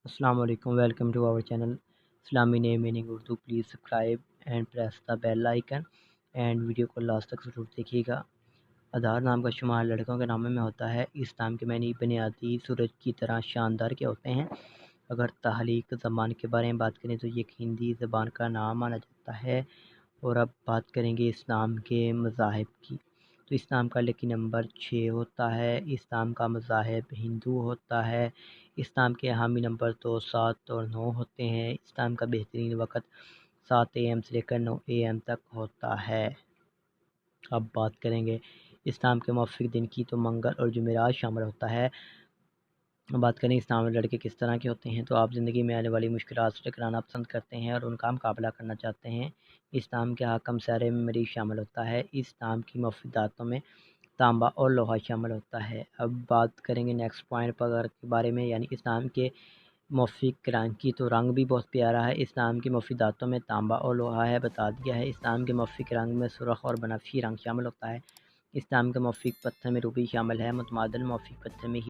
Assalamu alaikum. Welcome to our channel Islami Name Meaning Urdu. Please subscribe and press the bell icon and video को last तक ज़रूर देखिएगा। आधार नाम का शुमार लड़कों के नामों में होता है। इस नाम के मानी बुनियादी सूरज की तरह शानदार के होते हैं। अगर तहलीक ज़बान के बारे में बात करें तो ये एक हिंदी ज़बान का नाम माना जाता है। और अब बात करेंगे इस नाम के मज़ाहिब की। तो इस नाम का लेकिन नंबर 6 होता है। इस नाम का मज़ाहिब हिंदू होता है। इस नाम के हामी नंबर तो 7 और 9 होते हैं। इस नाम का बेहतरीन वक़्त 7 AM से लेकर 9 AM तक होता है। अब बात करेंगे इस नाम के मुवफ़्फ़िक़ दिन की, तो मंगल और जुमेरात शामिल होता है। अब बात करें इस नाम में लड़के किस तरह के होते हैं, तो आप ज़िंदगी में आने वाली मुश्किलात से टकराना पसंद करते हैं और उनका मुकाबला करना चाहते हैं। इस नाम के हाकम सारे में मरीज़ शामिल होता है। इस नाम की मुफ़्फ़िदातों में तांबा और लोहा शामिल होता है। अब बात करेंगे नेक्स्ट पॉइंट पर के बारे में, यानी इस नाम के मुवफ़्फ़िक़ रंग की, तो रंग भी बहुत प्यारा है। इस नाम की मुफ़्फ़िदातों में तांबा और लोहा है, बता दिया है। इस नाम के मुवफ़्फ़िक़ रंग में सुर्ख़ और बनफ़शी रंग शामिल होता है। इस नाम के मुवफ़्फ़िक़ पत्थर में रूबी शामिल है। मुतमादिल मुवफ़्फ़िक़ पत्थर में